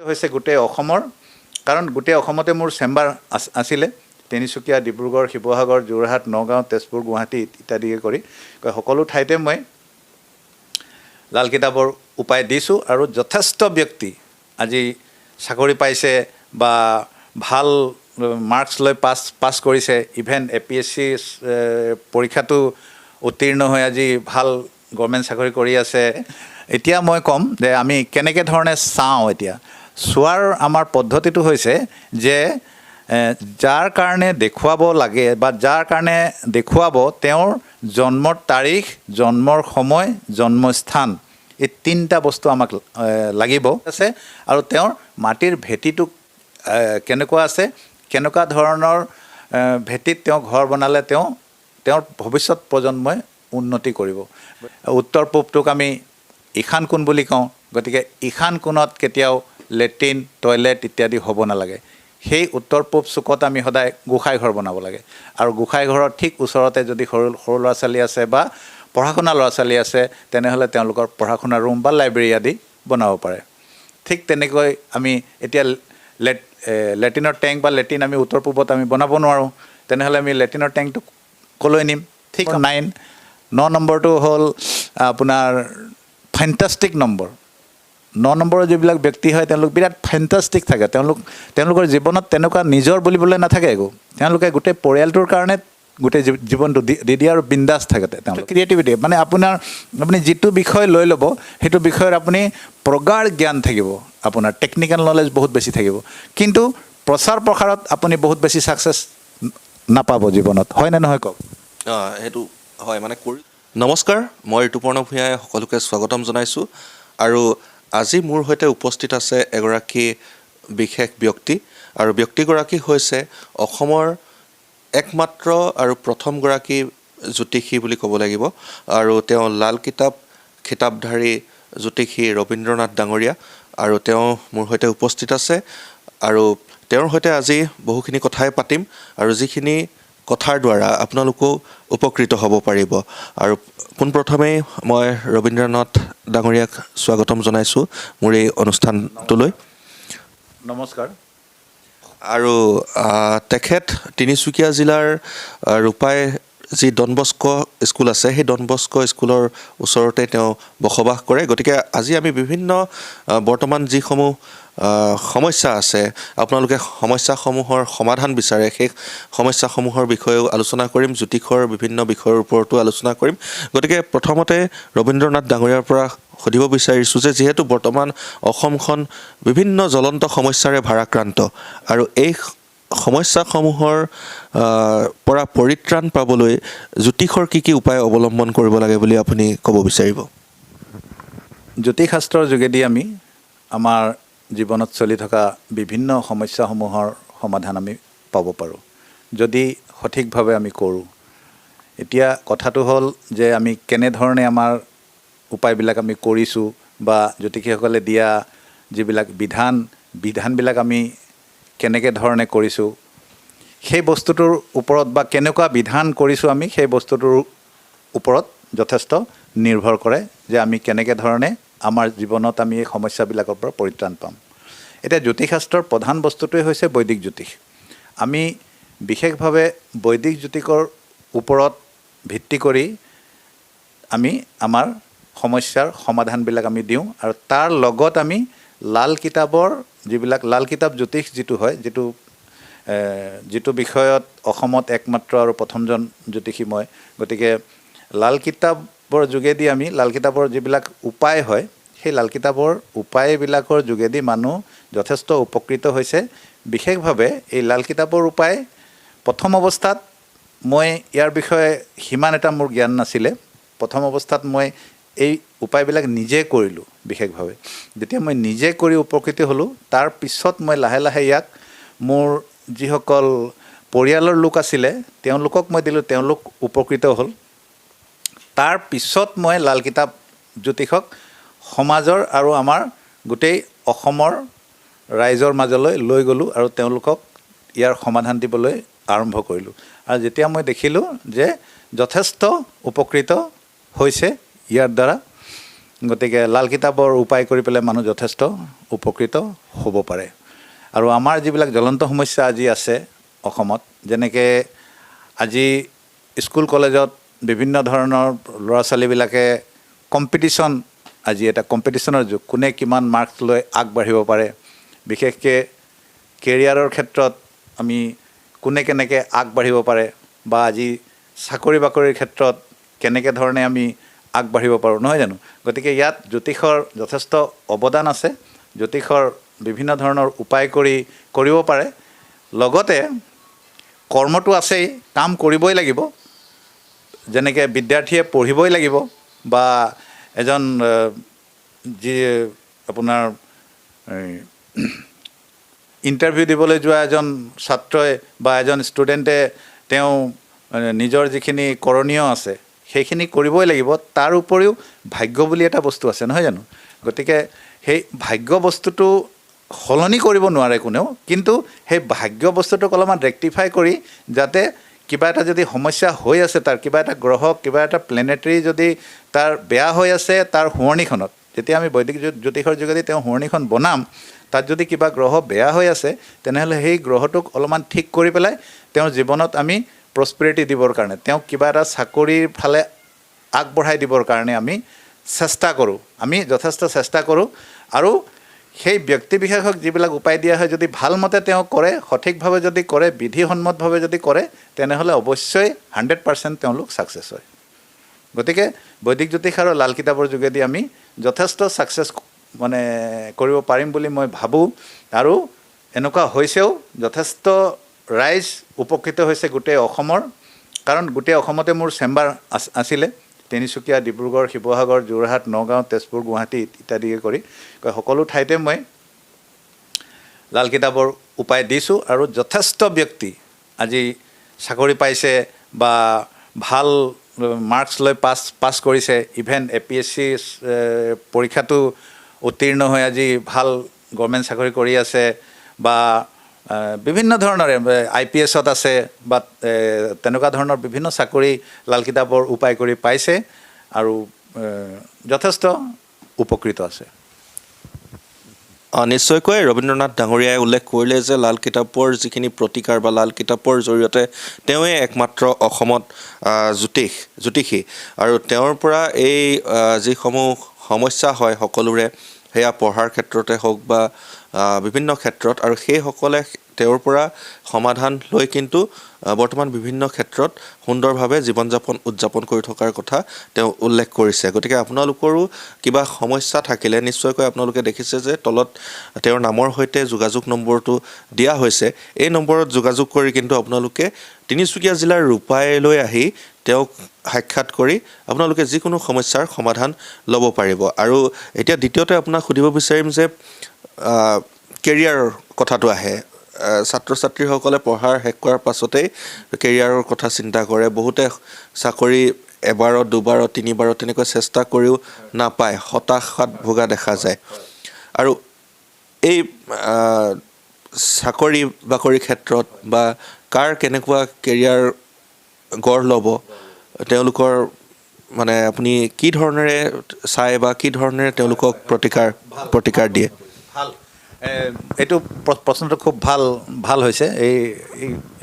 হৈছে গোটেই অসমৰ, কাৰণ গোটেই অসমতে মোৰ চেম্বাৰ আছিলে। তিনিচুকীয়া, ডিব্ৰুগড়, শিৱসাগৰ, যোৰহাট, নগাঁও, তেজপুৰ, গুৱাহাটী ইত্যাদিকে কৰি সকলো ঠাইতে মই লাল কিতাপৰ উপায় দিছোঁ। আৰু যথেষ্ট ব্যক্তি আজি চাকৰি পাইছে বা ভাল মাৰ্কছ লৈ পাছ কৰিছে, ইভেন APSC পৰীক্ষাটো উত্তীৰ্ণ হৈ আজি ভাল গভৰ্ণমেণ্ট চাকৰি কৰি আছে। এতিয়া মই ক'ম যে আমি কেনেকৈ ধৰণে চাওঁ। এতিয়া চোৱাৰ আমাৰ পদ্ধতিটো হৈছে যে যাৰ কাৰণে দেখুৱাব লাগে বা যাৰ কাৰণে দেখুৱাব তেওঁৰ জন্মৰ তাৰিখ, জন্মৰ সময়, জন্মস্থান, এই তিনিটা বস্তু আমাক লাগিব আছে। আৰু তেওঁৰ মাটিৰ ভেটিটো কেনেকুৱা আছে, কেনেকুৱা ধৰণৰ ভেটিত তেওঁ ঘৰ বনালে তেওঁৰ ভৱিষ্যত প্ৰজন্মই উন্নতি কৰিব। উত্তৰ পূবটোক আমি ঈশান কোণ বুলি কওঁ, গতিকে ঈশান কোণত কেতিয়াও লেট্ৰিন, টয়লেট ইত্যাদি হ'ব নালাগে। সেই উত্তৰ পূব চুকত আমি সদায় গোসাঁই ঘৰ বনাব লাগে। আৰু গোসাঁই ঘৰৰ ঠিক ওচৰতে যদি সৰু ল'ৰা ছোৱালী আছে বা পঢ়া শুনা ল'ৰা ছোৱালী আছে, তেনেহ'লে তেওঁলোকৰ পঢ়া শুনা ৰুম বা লাইব্ৰেৰী আদি বনাব পাৰে। ঠিক তেনেকৈ আমি এতিয়া লেট্ৰিনৰ টেংক বা লেট্ৰিন আমি উত্তৰ পূবত আমি বনাব নোৱাৰোঁ, তেনেহ'লে আমি লেট্ৰিনৰ টেংকটো ক'লৈ নিম? ঠিক 9 নম্বৰটো হ'ল আপোনাৰ ফেণ্টাষ্টিক নম্বৰ। 9 নম্বৰৰ যিবিলাক ব্যক্তি হয় তেওঁলোক বিৰাট ফেণ্টাষ্টিক থাকে। তেওঁলোকৰ জীৱনত তেনেকুৱা নিজৰ বুলিবলৈ নাথাকে একো। তেওঁলোকে গোটেই পৰিয়ালটোৰ কাৰণে গোটেই জীৱনটো দি দিয়ে আৰু বিন্দাছ থাকে। তেওঁলোক ক্ৰিয়েটিভিটি মানে আপুনি যিটো বিষয় লৈ ল'ব সেইটো বিষয়ৰ আপুনি প্ৰগাঢ় জ্ঞান থাকিব, আপোনাৰ টেকনিকেল নলেজ বহুত বেছি থাকিব, কিন্তু প্ৰচাৰ প্ৰসাৰত আপুনি বহুত বেছি ছাকচেছ নাপাব জীৱনত। হয়নে নহয় কওক? সেইটো হয় মানে নমস্কাৰ, মই ঋতুপৰ্ণ ভূঞাই সকলোকে স্বাগতম জনাইছোঁ। আৰু আজি মোৰ সৈতে উপস্থিত আছে এগৰাকী বিশেষ ব্যক্তি, আৰু ব্যক্তিগৰাকী হৈছে অসমৰ একমাত্ৰ আৰু প্ৰথমগৰাকী জ্যোতিষী বুলি ক'ব লাগিব। আৰু তেওঁ লাল কিতাপ খিতাপধাৰী জ্যোতিষী ৰবীন্দ্ৰনাথ ডাঙৰীয়া, আৰু তেওঁ মোৰ সৈতে উপস্থিত আছে। আৰু তেওঁৰ সৈতে আজি বহুখিনি কথাই পাতিম, আৰু যিখিনি কথাৰ দ্বাৰা আপোনালোকো উপকৃত হ'ব পাৰিব। আৰু পোনপ্ৰথমেই মই ৰবীন্দ্ৰনাথ ডাঙৰীয়াক স্বাগতম জনাইছোঁ মোৰ এই অনুষ্ঠানটোলৈ। নমস্কাৰ। আৰু তেখেত তিনিচুকীয়া জিলাৰ ৰূপাই যি ডন বস্কো স্কুল আছে, সেই ডন বস্কো স্কুলৰ ওচৰতে তেওঁ বসবাস কৰে। গতিকে আজি আমি বিভিন্ন বৰ্তমান যিসমূহ সমস্যা আছে, আপোনালোকে সমস্যাসমূহৰ সমাধান বিচাৰে, সেই সমস্যাসমূহৰ বিষয়েও আলোচনা কৰিম, জ্যোতিষৰ বিভিন্ন বিষয়ৰ ওপৰতো আলোচনা কৰিম। গতিকে প্ৰথমতে ৰবীন্দ্ৰনাথ ডাঙৰীয়াৰ পৰা সুধিব বিচাৰিছোঁ যে যিহেতু বৰ্তমান অসমখন বিভিন্ন জ্বলন্ত সমস্যাৰে ভাৰাক্ৰান্ত, আৰু এই সমস্যাসমূহৰ পৰা পৰিত্ৰাণ পাবলৈ জ্যোতিষৰ কি উপায় অৱলম্বন কৰিব লাগে বুলি আপুনি ক'ব বিচাৰিব? জ্যোতিষশাস্ত্ৰৰ যোগেদি আমি আমাৰ জীৱনত চলি থকা বিভিন্ন সমস্যাসমূহৰ সমাধান আমি পাব পাৰোঁ, যদি সঠিকভাৱে আমি কৰোঁ। এতিয়া কথাটো হ'ল যে আমি কেনেধৰণে আমাৰ উপায়বিলাক আমি কৰিছোঁ, বা জ্যোতিষীসকলে দিয়া যিবিলাক বিধানবিলাক আমি কেনেকৈ ধৰণে কৰিছোঁ, সেই বস্তুটোৰ ওপৰত বা কেনেকুৱা বিধান কৰিছোঁ আমি সেই বস্তুটোৰ ওপৰত যথেষ্ট নিৰ্ভৰ কৰে যে আমি কেনেকৈ ধৰণে আমাৰ জীৱনত আমি এই সমস্যাবিলাকৰ পৰা পৰিত্ৰাণ পাম। এতিয়া জ্যোতিষশাস্ত্ৰৰ প্ৰধান বস্তুটোৱে হৈছে বৈদিক জ্যোতিষ। আমি বিশেষভাৱে বৈদিক জ্যোতিষৰ ওপৰত ভিত্তি কৰি আমি আমাৰ সমস্যাৰ সমাধানবিলাক আমি দিওঁ। আৰু তাৰ লগত আমি লাল কিতাপ জ্যোতিষ যিটো হয়, যিটো বিষয়ত অসমত একমাত্ৰ আৰু প্ৰথমজন জ্যোতিষী মই, গতিকে লাল কিতাপৰ যোগেদি আমি লাল কিতাপৰ যিবিলাক উপায় হয়, সেই লাল কিতাপৰ উপায়বিলাকৰ যোগেদি মানুহ যথেষ্ট উপকৃত হৈছে। বিশেষভাৱে এই লাল কিতাপৰ উপায় প্ৰথম অৱস্থাত মই ইয়াৰ বিষয়ে সিমান এটা মোৰ জ্ঞান নাছিলে। প্ৰথম অৱস্থাত মই এই উপায়বিলাক নিজে কৰিলোঁ। বিশেষভাৱে যেতিয়া মই নিজে কৰি উপকৃত হ'লোঁ, তাৰ পিছত মই লাহে লাহে ইয়াক মোৰ যিসকল পৰিয়ালৰ লোক আছিলে তেওঁলোকক মই দিলোঁ, তেওঁলোক উপকৃত হ'ল। তাৰ পিছত মই লাল কিতাপ জ্যোতিষক সমাজৰ আৰু আমাৰ গোটেই অসমৰ ৰাইজৰ মাজলৈ লৈ গ'লোঁ, আৰু তেওঁলোকক ইয়াৰ সমাধান দিবলৈ আৰম্ভ কৰিলোঁ। আৰু যেতিয়া মই দেখিলোঁ যে যথেষ্ট উপকৃত হৈছে ইয়াৰ দ্বাৰা, গতিকে লাল কিতাপৰ উপায় কৰি পেলাই মানুহ যথেষ্ট উপকৃত হ'ব পাৰে আৰু আমাৰ যিবিলাক জ্বলন্ত সমস্যা আজি আছে অসমত যেনেকৈ আজি স্কুল কলেজত বিভিন্ন ধৰণৰ ল'ৰা ছোৱালীবিলাকে কম্পিটিশ্যন আজি এটা কম্পিটিশ্যনৰ যুগ কোনে কিমান মাৰ্কছ লৈ আগবাঢ়িব পাৰে বিশেষকৈ কেৰিয়াৰৰ ক্ষেত্ৰত আমি কোনে কেনেকৈ আগবাঢ়িব পাৰে বা আজি চাকৰি বাকৰিৰ ক্ষেত্ৰত কেনেকৈ ধৰণে আমি আগবাঢ়িব পাৰোঁ নহয় জানো গতিকে ইয়াত জ্যোতিষৰ যথেষ্ট অৱদান আছে জ্যোতিষৰ বিভিন্ন ধৰণৰ উপায় কৰিব পাৰে লগতে কৰ্মটো আছেই কাম কৰিবই লাগিব যেনেকৈ বিদ্যাৰ্থীয়ে পঢ়িবই লাগিব বা এজন যি আপোনাৰ ইণ্টাৰভিউ দিবলৈ যোৱা এজন ছাত্ৰই বা এজন ষ্টুডেণ্টে তেওঁ নিজৰ যিখিনি কৰণীয় আছে সেইখিনি কৰিবই লাগিব তাৰ উপৰিও ভাগ্য বুলি এটা বস্তু আছে নহয় জানো গতিকে সেই ভাগ্য বস্তুটো সলনি কৰিব নোৱাৰে কোনেও কিন্তু সেই ভাগ্য বস্তুটোক অলপমান ৰেক্টিফাই কৰি যাতে কিবা এটা যদি সমস্যা হৈ আছে তাৰ কিবা এটা গ্ৰহ কিবা এটা প্লেনেটাৰী যদি তাৰ বেয়া হৈ আছে তাৰ শুৱনিখনত যেতিয়া আমি বৈদিক জ্যোতিষৰ যোগেদি তেওঁ শুৱনিখন বনাম তাত যদি কিবা গ্ৰহ বেয়া হৈ আছে তেনেহ'লে সেই গ্ৰহটোক অলপমান ঠিক কৰি পেলাই তেওঁৰ জীৱনত আমি প্ৰস্পেৰিটি দিবৰ কাৰণে তেওঁক কিবা এটা চাকৰিৰ ফালে আগবঢ়াই দিবৰ কাৰণে আমি চেষ্টা কৰোঁ আমি যথেষ্ট চেষ্টা কৰোঁ আৰু সেই ব্যক্তি বিশেষক যিবিলাক উপায় দিয়া হয় যদি ভালমতে তেওঁ কৰে সঠিকভাৱে যদি কৰে বিধিসন্মতভাৱে যদি কৰে তেনেহ'লে অৱশ্যেই 100% তেওঁলোক ছাকচেছ হয় গতিকে বৈদিক জ্যোতিষ আৰু লাল কিতাপৰ যোগেদি আমি যথেষ্ট ছাকচেছ মানে কৰিব পাৰিম বুলি মই ভাবোঁ আৰু এনেকুৱা হৈছেও যথেষ্ট ৰাইজ উপকৃত হৈছে গোটেই অসমৰ কাৰণ গোটেই অসমতে মোৰ চেম্বাৰ আছিলে তিনিচুকীয়া ডিব্ৰুগড় শিৱসাগৰ যোৰহাট নগাঁও তেজপুৰ গুৱাহাটী ইত্যাদিকে কৰি সকলো ঠাইতে মই লাল কিতাপৰ উপায় দিছোঁ আৰু যথেষ্ট ব্যক্তি আজি চাকৰি পাইছে বা ভাল মাৰ্কছ লৈ পাছ কৰিছে ইভেন APSC পৰীক্ষাটো উত্তীৰ্ণ হৈ আজি ভাল গভৰ্ণমেণ্ট চাকৰি কৰি আছে বা বিভিন্ন ধৰণৰে IPSত আছে বা তেনেকুৱা ধৰণৰ বিভিন্ন চাকৰি লাল কিতাপৰ উপায় কৰি পাইছে আৰু যথেষ্ট উপকৃত আছে নিশ্চয়কৈ ৰবীন্দ্ৰনাথ ডাঙৰীয়াই উল্লেখ কৰিলে যে লাল কিতাপৰ যিখিনি প্ৰতিকাৰ বা লাল কিতাপৰ জৰিয়তে তেওঁৱে একমাত্ৰ অসমত জ্যোতিষী আৰু তেওঁৰ পৰা এই যিসমূহ সমস্যা হয় সকলোৰে সেয়া পঢ়াৰ ক্ষেত্ৰতে হওক বা বিভিন্ন ক্ষেত্ৰত আৰু সেইসকলে তেওঁৰ পৰা সমাধান লৈ কিন্তু বৰ্তমান বিভিন্ন ক্ষেত্ৰত সুন্দৰভাৱে জীৱন যাপন উদযাপন কৰি থকাৰ কথা তেওঁ উল্লেখ কৰিছে গতিকে আপোনালোকৰো কিবা সমস্যা থাকিলে নিশ্চয়কৈ আপোনালোকে দেখিছে যে তলত তেওঁৰ নামৰ সৈতে যোগাযোগ নম্বৰটো দিয়া হৈছে এই নম্বৰত যোগাযোগ কৰি কিন্তু আপোনালোকে তিনিচুকীয়া জিলাৰ ৰূপাইলৈ আহি তেওঁক সাক্ষাৎ কৰি আপোনালোকে যিকোনো সমস্যাৰ সমাধান ল'ব পাৰিব আৰু এতিয়া দ্বিতীয়তে আপোনাক সুধিব বিচাৰিম যে কেৰিয়াৰৰ কথাটো আহে ছাত্ৰ ছাত্ৰীসকলে পঢ়াৰ শেষ কৰাৰ পাছতেই কেৰিয়াৰৰ কথা চিন্তা কৰে বহুতে চাকৰি এবাৰত দুবাৰত তিনিবাৰত তেনেকৈ চেষ্টা কৰিও নাপায় হতাশাত ভোগা দেখা যায় আৰু এই চাকৰি বাকৰিৰ ক্ষেত্ৰত বা কাৰ কেনেকুৱা কেৰিয়াৰ গঢ় ল'ব তেওঁলোকৰ মানে আপুনি কি ধৰণেৰে চাই বা কি ধৰণেৰে তেওঁলোকক প্ৰতিকাৰ দিয়ে ভাল এইটো প্ৰশ্নটো খুব ভাল হৈছে এই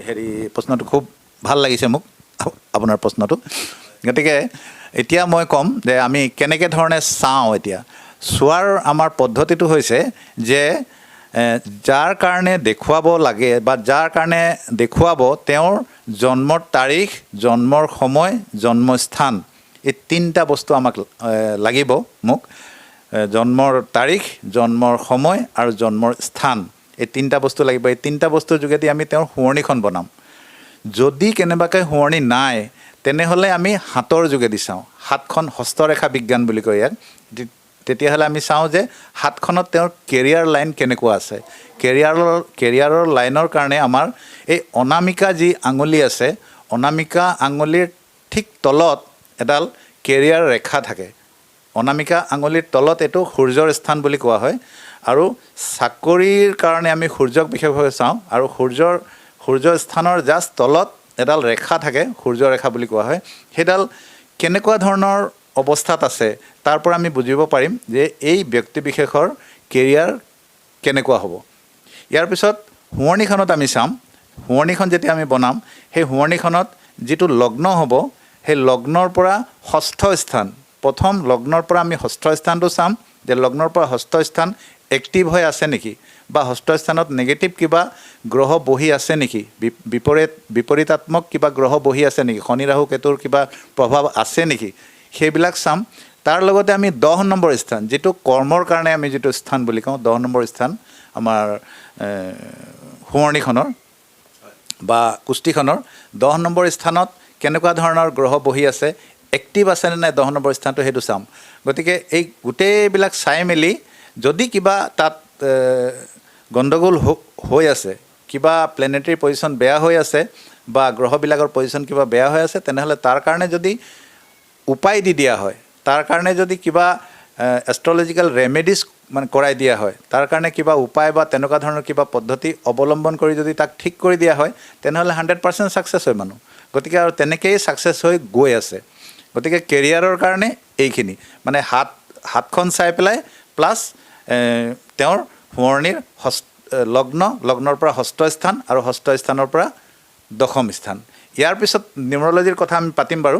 হেৰি প্ৰশ্নটো খুব ভাল লাগিছে মোক আপোনাৰ প্ৰশ্নটো গতিকে এতিয়া মই ক'ম যে আমি কেনেকৈ ধৰণে চাওঁ এতিয়া চোৱাৰ আমাৰ পদ্ধতিটো হৈছে যে যাৰ কাৰণে দেখুৱাব লাগে বা যাৰ কাৰণে দেখুৱাব তেওঁৰ জন্মৰ তাৰিখ জন্মৰ সময় জন্মস্থান এই তিনিটা বস্তু আমাক লাগিব মোক জন্মৰ তাৰিখ জন্মৰ সময় আৰু জন্মৰ স্থান এই তিনিটা বস্তু লাগিব এই তিনিটা বস্তুৰ যোগেদি আমি তেওঁৰ শুৱনিখন বনাম যদি কেনেবাকৈ শুৱনি নাই তেনেহ'লে আমি হাতৰ যোগেদি চাওঁ হাতখন হস্তৰেখা বিজ্ঞান বুলি কয় ইয়াক তেতিয়াহ'লে আমি চাওঁ যে হাতখনত তেওঁৰ কেৰিয়াৰ লাইন কেনেকুৱা আছে কেৰিয়াৰৰ লাইনৰ কাৰণে আমাৰ এই অনামিকা যি আঙুলি আছে অনামিকা আঙুলিৰ ঠিক তলত এডাল কেৰিয়াৰ ৰেখা থাকে অনামিকা আঙুলিৰ তলত এইটো সূৰ্যৰ স্থান বুলি কোৱা হয় আৰু চাকৰিৰ কাৰণে আমি সূৰ্যক বিশেষভাৱে চাওঁ আৰু সূৰ্যৰ স্থানৰ জাষ্ট তলত এডাল ৰেখা থাকে সূৰ্য ৰেখা বুলি কোৱা হয় সেইডাল কেনেকুৱা ধৰণৰ অৱস্থাত আছে তাৰ পৰা আমি বুজিব পাৰিম যে এই ব্যক্তি বিশেষৰ কেৰিয়াৰ কেনেকুৱা হ'ব। ইয়াৰ পিছত শুৱনিখনত আমি চাম, শুৱনিখন যেতিয়া আমি বনাম সেই শুৱনিখনত যিটো লগ্ন হ'ব সেই লগ্নৰ পৰা ষষ্ঠ স্থান, প্ৰথম লগ্নৰ পৰা আমি ষষ্ঠ স্থানটো চাম যে লগ্নৰ পৰা ষষ্ঠ স্থান এক্টিভ হৈ আছে নেকি, বা ষষ্ঠ স্থানত নেগেটিভ কিবা গ্ৰহ বহি আছে নেকি, বিপৰীতাত্মক কিবা গ্ৰহ বহি আছে নেকি, শনি ৰাহু কেতুৰ কিবা প্ৰভাৱ আছে নেকি, সেইবিলাক চাম। তাৰ লগতে আমি 10 নম্বৰ স্থান, যিটো কৰ্মৰ কাৰণে আমি যিটো স্থান বুলি কওঁ, 10 নম্বৰ স্থান আমাৰ শুৱনিখনৰ বা কুষ্টিখনৰ 10 নম্বৰ স্থানত কেনেকুৱা ধৰণৰ গ্ৰহ বহি আছে, এক্টিভ আছেনে নাই 10 নম্বৰ স্থানটো, সেইটো চাম। গতিকে এই গোটেইবিলাক চাই মেলি যদি কিবা তাত গণ্ডগোল হৈ আছে, কিবা প্লেনেটাৰী পজিশ্যন বেয়া হৈ আছে বা গ্ৰহবিলাকৰ পজিশ্যন কিবা বেয়া হৈ আছে, তেনেহ'লে তাৰ কাৰণে যদি উপায় দি দিয়া হয়, তাৰ কাৰণে যদি কিবা এষ্ট্ৰলজিকেল ৰেমেডিজ মানে কৰাই দিয়া হয়, তাৰ কাৰণে কিবা উপায় বা তেনেকুৱা ধৰণৰ কিবা পদ্ধতি অৱলম্বন কৰি যদি তাক ঠিক কৰি দিয়া হয়, তেনেহ'লে 100% ছাকচেছ হয় মানুহ। গতিকে আৰু তেনেকেই ছাকচেছ হৈ গৈ আছে। গতিকে কেৰিয়াৰৰ কাৰণে এইখিনি মানে হাতখন চাই পেলাই প্লাছ তেওঁৰ শুৱনিৰ লগ্নৰ পৰা ষষ্ঠ স্থান আৰু ষষ্ঠ স্থানৰ পৰা 10ম স্থান। ইয়াৰ পিছত নিউমৰলজিৰ কথা আমি পাতিম বাৰু,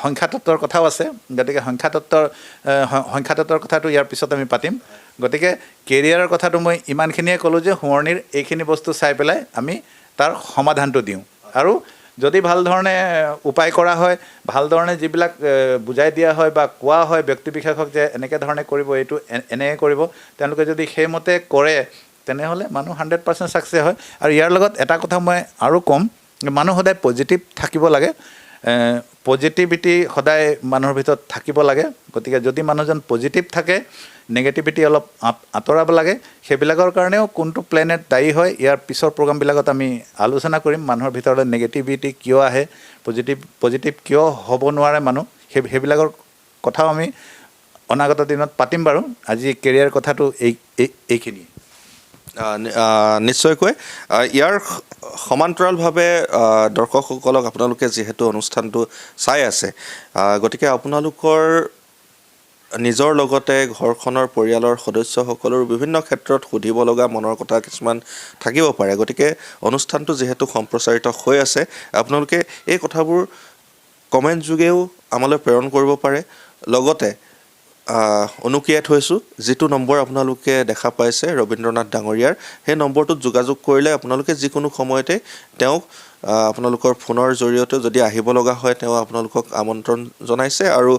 সংখ্যাতত্বৰ কথাও আছে। গতিকে সংখ্যাতত্বৰ কথাটো ইয়াৰ পিছত আমি পাতিম। গতিকে কেৰিয়াৰৰ কথাটো মই ইমানখিনিয়ে ক'লোঁ যে শুৱনিৰ এইখিনি বস্তু চাই পেলাই আমি তাৰ সমাধানটো দিওঁ, আৰু যদি ভাল ধৰণে উপায় কৰা হয়, ভাল ধৰণে যিবিলাক বুজাই দিয়া হয় বা কোৱা হয় ব্যক্তি বিশেষক যে এনেকৈ ধৰণে কৰিব, এইটো এনেকৈ কৰিব, তেওঁলোকে যদি সেইমতে কৰে তেনেহ'লে মানুহ 100% ছাকচেছ হয়। আৰু ইয়াৰ লগত এটা কথা মই আৰু ক'ম, মানুহ সদায় পজিটিভ থাকিব লাগে, পজিটিভিটি সদায় মানুহৰ ভিতৰত থাকিব লাগে। গতিকে যদি মানুহজন পজিটিভ থাকে, নেগেটিভিটি অলপ আঁতৰাব লাগে। সেইবিলাকৰ কাৰণেও কোনটো প্লেনেট দায়ী হয় ইয়াৰ পিছৰ প্ৰগ্ৰামবিলাকত আমি আলোচনা কৰিম। মানুহৰ ভিতৰলৈ নেগেটিভিটি কিয় আহে, পজিটিভ কিয় হ'ব নোৱাৰে মানুহ, সেইবিলাকৰ কথাও আমি অনাগত দিনত পাতিম বাৰু। আজি কেৰিয়াৰ কথাটো এইখিনি। নিশ্চয়কৈ ইয়াৰ সমান্তৰালভাৱে দৰ্শকসকলক আপোনালোকে যিহেতু অনুষ্ঠানটো চাই আছে, গতিকে আপোনালোকৰ নিজৰ লগতে ঘৰখনৰ পৰিয়ালৰ সদস্যসকলৰ বিভিন্ন ক্ষেত্ৰত সুধিব লগা মনৰ কথা কিছুমান থাকিব পাৰে। গতিকে অনুষ্ঠানটো যিহেতু সম্প্ৰচাৰিত হৈ আছে, আপোনালোকে এই কথাবোৰ কমেণ্ট যোগেও আমালৈ প্ৰেৰণ কৰিব পাৰে। লগতে অনুকিয়াই থৈছোঁ, যিটো নম্বৰ আপোনালোকে দেখা পাইছে ৰবীন্দ্ৰনাথ ডাঙৰীয়াৰ, সেই নম্বৰটোত যোগাযোগ কৰিলে আপোনালোকে যিকোনো সময়তে তেওঁক আপোনালোকৰ ফোনৰ জৰিয়তে যদি আহিব লগা হয়, তেওঁ আপোনালোকক আমন্ত্ৰণ জনাইছে। আৰু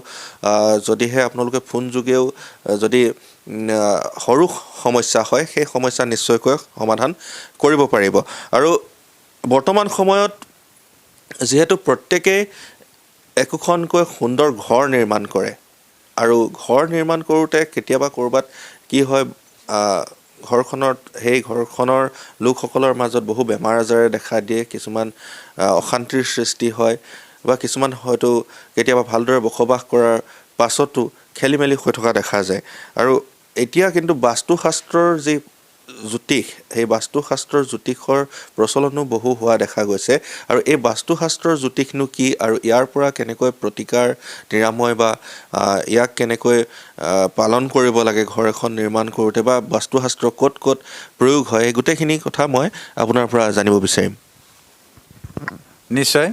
যদিহে আপোনালোকে ফোন যোগেও যদি সৰু সমস্যা হয়, সেই সমস্যা নিশ্চয়কৈ সমাধান কৰিব পাৰিব। আৰু বৰ্তমান সময়ত যিহেতু প্ৰত্যেকেই একোখনকৈ সুন্দৰ ঘৰ নিৰ্মাণ কৰে, আৰু ঘৰ নিৰ্মাণ কৰোঁতে কেতিয়াবা ক'ৰবাত কি হয়, সেই ঘৰখনৰ লোকসকলৰ মাজত বহু বেমাৰ আজাৰে দেখা দিয়ে, কিছুমান অশান্তিৰ সৃষ্টি হয়, বা কিছুমান হয়তো কেতিয়াবা ভালদৰে বসবাস কৰাৰ পাছতো খেলি মেলি হৈ থকা দেখা যায়। আৰু এতিয়া কিন্তু বাস্তুশাস্ত্ৰৰ যি জ্যোতিষ, সেই বাস্তুশাস্ত্ৰৰ জ্যোতিষৰ প্ৰচলনো বহু হোৱা দেখা গৈছে। আৰু এই বাস্তুশাস্ত্ৰৰ জ্যোতিষনো কি, আৰু ইয়াৰ পৰা কেনেকৈ প্ৰতিকাৰ নিৰাময় বা ইয়াক কেনেকৈ পালন কৰিব লাগে ঘৰ এখন নিৰ্মাণ কৰোঁতে, বা বাস্তুশাস্ত্ৰ ক'ত ক'ত প্ৰয়োগ হয়, এই গোটেইখিনি কথা মই আপোনাৰ পৰা জানিব বিচাৰিম। নিশ্চয়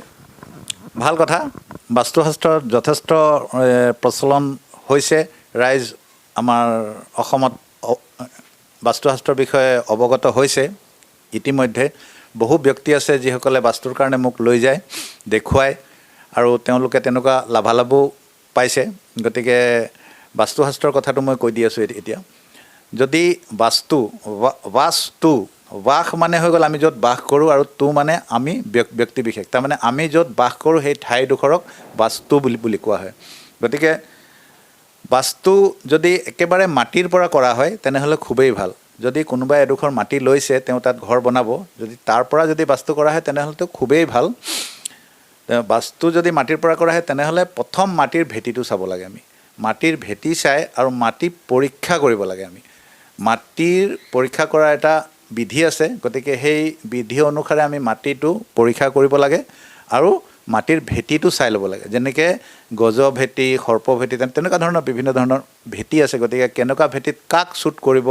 ভাল কথা। বাস্তুশাস্ত্ৰৰ যথেষ্ট প্ৰচলন হৈছে, ৰাইজ আমাৰ অসমত বাস্তুশাস্ত্ৰৰ বিষয়ে অৱগত হৈছে। ইতিমধ্যে বহু ব্যক্তি আছে যিসকলে বাস্তুৰ কাৰণে মোক লৈ যায়, দেখুৱায়, আৰু তেওঁলোকে তেনেকুৱা লাভালাভো পাইছে। গতিকে বাস্তুশাস্ত্ৰৰ কথাটো মই কৈ দি আছোঁ এতিয়া। যদি বাস মানে হৈ গ'ল আমি য'ত বাস কৰোঁ, আৰু তো মানে আমি ব্যক্তি বিশেষ, তাৰমানে আমি য'ত বাস কৰোঁ সেই ঠাইডোখৰক বাস্তু বুলি কোৱা হয়। গতিকে বাস্তু যদি একেবাৰে মাটিৰ পৰা কৰা হয় তেনেহ'লে খুবেই ভাল। যদি কোনোবাই এডোখৰ মাটি লৈছে, তেওঁ তাত ঘৰ বনাব, যদি তাৰ পৰা যদি বাস্তু কৰা হয় তেনেহ'লেতো খুবেই ভাল। বাস্তু যদি মাটিৰ পৰা কৰা হয় তেনেহ'লে প্ৰথম মাটিৰ ভেটিটো চাব লাগে আমি। মাটিৰ ভেটি চাই আৰু মাটি পৰীক্ষা কৰিব লাগে আমি। মাটিৰ পৰীক্ষা কৰা এটা বিধি আছে, গতিকে সেই বিধি অনুসাৰে আমি মাটিটো পৰীক্ষা কৰিব লাগে। আৰু মাটিৰ ভেটিটো চাই ল'ব লাগে যেনেকৈ গজ ভেটি সৰ্প ভেটি তেনেকুৱা ধৰণৰ বিভিন্ন ধৰণৰ ভেটি আছে গতিকে কেনেকুৱা ভেটিত কাক শ্বুট কৰিব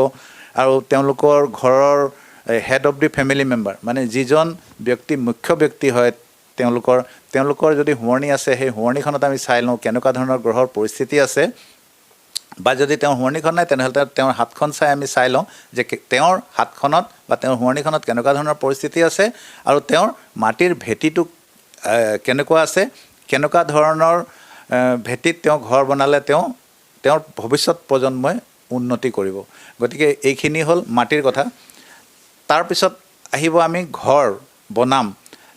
আৰু তেওঁলোকৰ ঘৰৰ head of the family member মানে যিজন ব্যক্তি মুখ্য ব্যক্তি হয় তেওঁলোকৰ যদি শুৱনি আছে সেই শুৱনিখনত আমি চাই লওঁ কেনেকুৱা ধৰণৰ গ্ৰহৰ পৰিস্থিতি আছে বা যদি তেওঁৰ শুৱনিখন নাই তেনেহ'লে তেওঁৰ হাতখন চাই আমি চাই লওঁ যে তেওঁৰ হাতখনত বা তেওঁৰ শুৱনিখনত কেনেকুৱা ধৰণৰ পৰিস্থিতি আছে আৰু তেওঁৰ মাটিৰ ভেটিটো কেনেকুৱা আছে কেনেকুৱা ধৰণৰ ভেটিত তেওঁ ঘৰ বনালে তেওঁৰ ভৱিষ্যত প্ৰজন্মই উন্নতি কৰিব গতিকে এইখিনি হ'ল মাটিৰ কথা তাৰপিছত আহিব আমি ঘৰ বনাম